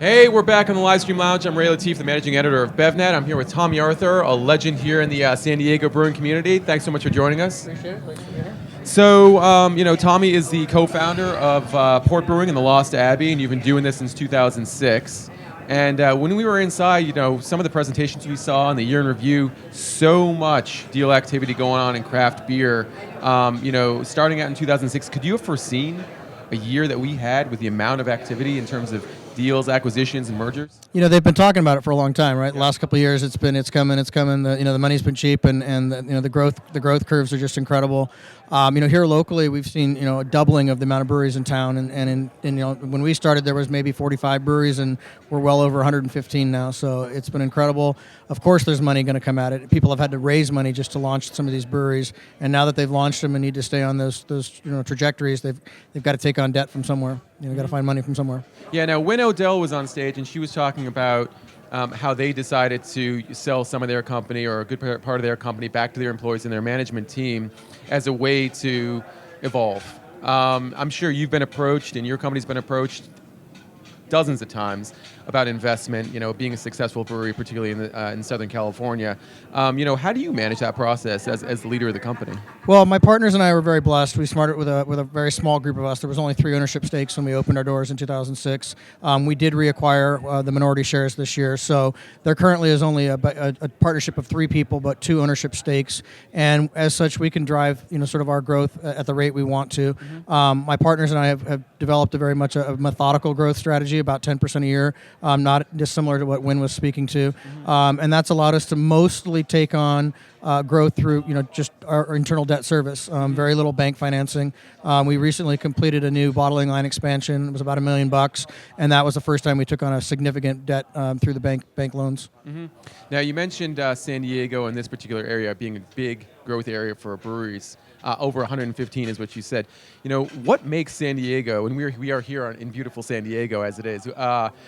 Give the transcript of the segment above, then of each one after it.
Hey, we're back on the Livestream Lounge. I'm Ray Latif, the managing editor of BevNet. I'm here with Tomme Arthur, a legend here in the San Diego brewing community. Thanks so much for joining us. Appreciate it. Thanks for being here. So, Tomme is the co-founder of Port Brewing in the Lost Abbey, and you've been doing this since 2006. And when we were inside, some of the presentations we saw in the year in review, so much deal activity going on in craft beer. Starting out in 2006, could you have foreseen a year that we had with the amount of activity in terms of deals, acquisitions, and mergers? They've been talking about it for a long time, right? The last couple of years, it's coming. The money's been cheap, and the growth curves are just incredible. Here locally, we've seen a doubling of the amount of breweries in town, and when we started, there was maybe 45 breweries, and we're well over 115 now. So it's been incredible. Of course, there's money going to come at it. People have had to raise money just to launch some of these breweries, and now that they've launched them and need to stay on those trajectories, they've got to take on debt from somewhere. Got to find money from somewhere. Yeah. Now, when Odell was on stage, and she was talking about how they decided to sell some of their company or a good part of their company back to their employees and their management team as a way to evolve. I'm sure you've been approached and your company's been approached dozens of times about investment, being a successful brewery, particularly in Southern California. How do you manage that process as the leader of the company? Well, my partners and I were very blessed. We started with a very small group of us. There was only 3 ownership stakes when we opened our doors in 2006. We did reacquire the minority shares this year, so there currently is only a partnership of 3 people, but 2 ownership stakes, and as such, we can drive sort of our growth at the rate we want to. Mm-hmm. My partners and I have developed very much a methodical growth strategy, about 10% a year. Not dissimilar to what Wynn was speaking to. Mm-hmm. And that's allowed us to mostly take on growth through just our internal debt service. Very little bank financing. We recently completed a new bottling line expansion. It was about $1 million, and that was the first time we took on a significant debt through the bank loans. Mm-hmm. Now, you mentioned San Diego and this particular area being a big growth area for breweries. Over 115 is what you said. What makes San Diego, and we are here in beautiful San Diego as it is,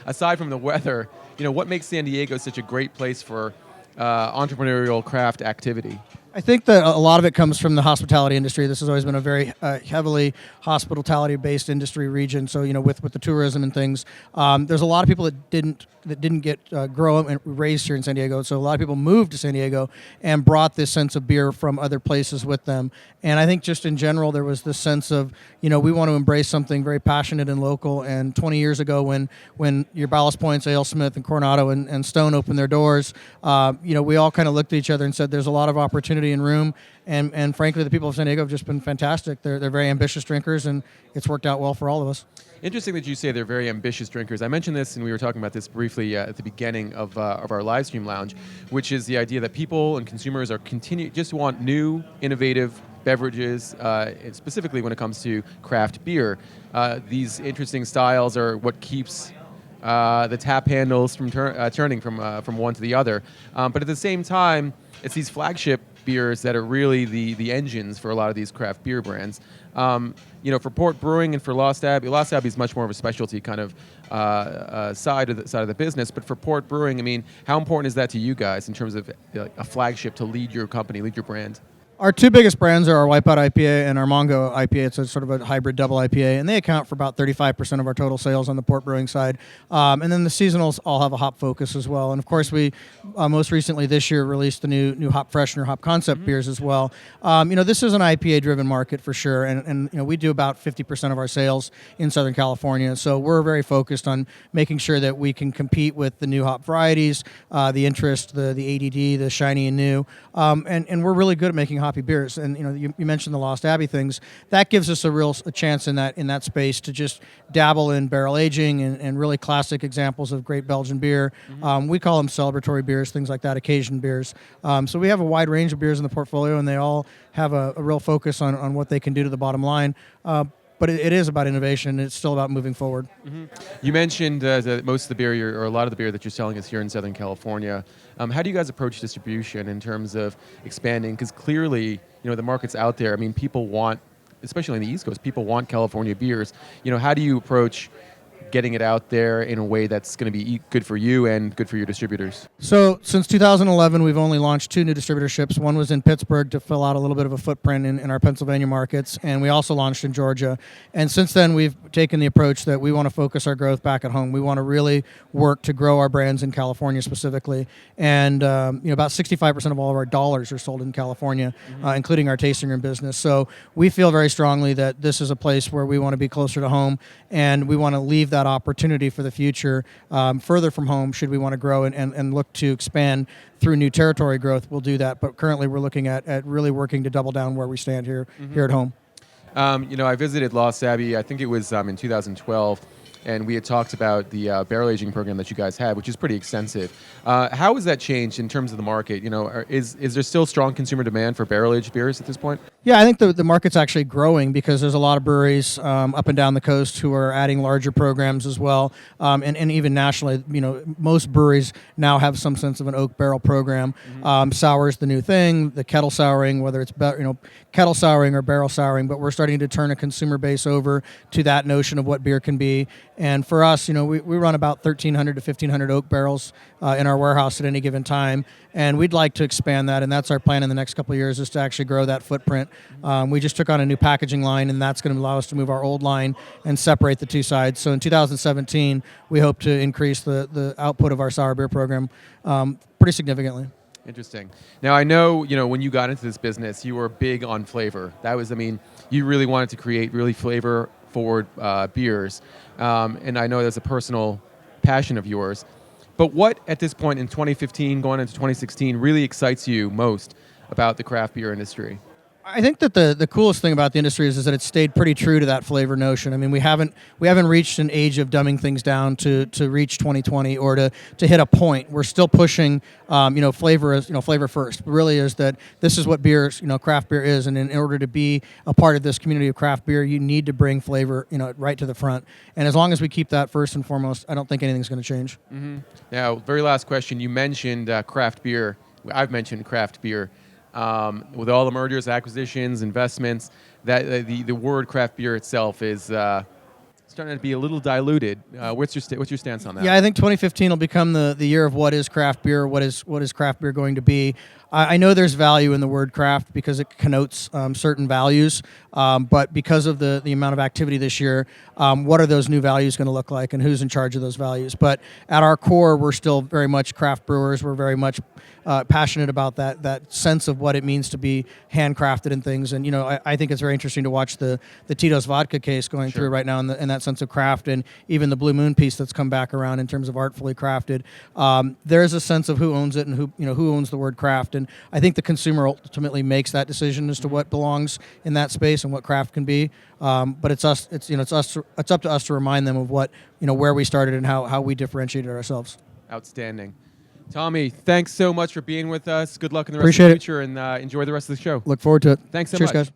aside from the weather, what makes San Diego such a great place for entrepreneurial craft activity? I think that a lot of it comes from the hospitality industry. This has always been a very heavily hospitality-based industry region. So, with the tourism and things, there's a lot of people that didn't get grow up and raised here in San Diego. So a lot of people moved to San Diego and brought this sense of beer from other places with them. And I think just in general, there was this sense of, we want to embrace something very passionate and local. And 20 years ago, when your Ballast Points, AleSmith, and Coronado and Stone opened their doors, we all kind of looked at each other and said, there's a lot of opportunity in room, and frankly, the people of San Diego have just been fantastic. They're very ambitious drinkers, and it's worked out well for all of us. Interesting that you say they're very ambitious drinkers. I mentioned this, and we were talking about this briefly at the beginning of our Livestream Lounge, which is the idea that people and consumers just want new, innovative beverages, specifically when it comes to craft beer. These interesting styles are what keeps the tap handles from turning from one to the other. But at the same time, it's these flagship beers that are really the engines for a lot of these craft beer brands. For Port Brewing and for Lost Abbey is much more of a specialty kind of side of the business. But for Port Brewing, how important is that to you guys in terms of a flagship to lead your company, lead your brand? Our 2 biggest brands are our Wipeout IPA and our Mongo IPA. It's a sort of a hybrid double IPA, and they account for about 35% of our total sales on the Port Brewing side. And then the seasonals all have a hop focus as well. And of course, we most recently this year released the new Hop Freshener, Hop Concept beers as well. This is an IPA-driven market for sure, and we do about 50% of our sales in Southern California. So we're very focused on making sure that we can compete with the new hop varieties, the interest, the ADD, the shiny and new, and we're really good at making hoppy beers. And you mentioned the Lost Abbey things. That gives us a chance in that space to just dabble in barrel aging and really classic examples of great Belgian beer. Mm-hmm. We call them celebratory beers, things like that, occasion beers. So we have a wide range of beers in the portfolio, and they all have a real focus on what they can do to the bottom line. But it is about innovation. It's still about moving forward. Mm-hmm. You mentioned that most of the beer, or a lot of the beer that you're selling is here in Southern California. How do you guys approach distribution in terms of expanding? Because clearly, the market's out there. People want, especially on the East Coast, people want California beers. How do you approach getting it out there in a way that's going to be good for you and good for your distributors? So since 2011, we've only launched 2 new distributorships. One was in Pittsburgh to fill out a little bit of a footprint in our Pennsylvania markets, and we also launched in Georgia. And since then, we've taken the approach that we want to focus our growth back at home. We want to really work to grow our brands in California specifically. And about 65% of all of our dollars are sold in California, including our tasting room business. So we feel very strongly that this is a place where we want to be closer to home, and we want to leave that opportunity for the future further from home should we want to grow and look to expand through new territory growth. We'll do that, but currently we're looking at really working to double down where we stand here at home. I visited Lost Abbey, I think it was in 2012, and we had talked about the barrel aging program that you guys had, which is pretty extensive. How has that changed in terms of the market? Is there still strong consumer demand for barrel aged beers at this point? Yeah, I think the market's actually growing because there's a lot of breweries up and down the coast who are adding larger programs as well, and even nationally, most breweries now have some sense of an oak barrel program. Sour is the new thing, the kettle souring, whether it's kettle souring or barrel souring, but we're starting to turn a consumer base over to that notion of what beer can be. And for us, we run about 1,300 to 1,500 oak barrels in our warehouse at any given time, and we'd like to expand that, and that's our plan in the next couple of years, is to actually grow that footprint. We just took on a new packaging line, and that's going to allow us to move our old line and separate the two sides. So in 2017, we hope to increase the output of our sour beer program pretty significantly. Interesting. Now, I know, when you got into this business, you were big on flavor. You really wanted to create really flavor-forward beers, and I know that's a personal passion of yours. But what, at this point in 2015, going into 2016, really excites you most about the craft beer industry? I think that the coolest thing about the industry is that it's stayed pretty true to that flavor notion. I mean, we haven't reached an age of dumbing things down to reach 2020 or to hit a point. We're still pushing, flavor flavor first. It really is that this is what beer, craft beer is, and in order to be a part of this community of craft beer, you need to bring flavor, right to the front. And as long as we keep that first and foremost, I don't think anything's going to change. Mm-hmm. Now, very last question. You mentioned craft beer. I've mentioned craft beer. With all the mergers, acquisitions, investments, that the word craft beer itself is starting to be a little diluted. What's your stance on that? Yeah, I think 2015 will become the year of what is craft beer, what is craft beer going to be. I know there's value in the word craft because it connotes certain values, but because of the amount of activity this year, what are those new values going to look like and who's in charge of those values? But at our core, we're still very much craft brewers. We're very much passionate about that sense of what it means to be handcrafted and things. And, I think it's very interesting to watch the Tito's vodka case going through right now in that sense of craft, and even the Blue Moon piece that's come back around in terms of artfully crafted. There's a sense of who owns it and who owns the word craft. And I think the consumer ultimately makes that decision as to what belongs in that space and what craft can be. But it's up to us to remind them of what, where we started and how we differentiated ourselves. Outstanding. Tomme, thanks so much for being with us. Good luck in the rest of the future, and enjoy the rest of the show. Look forward to it. Thanks so Cheers, much. Guys.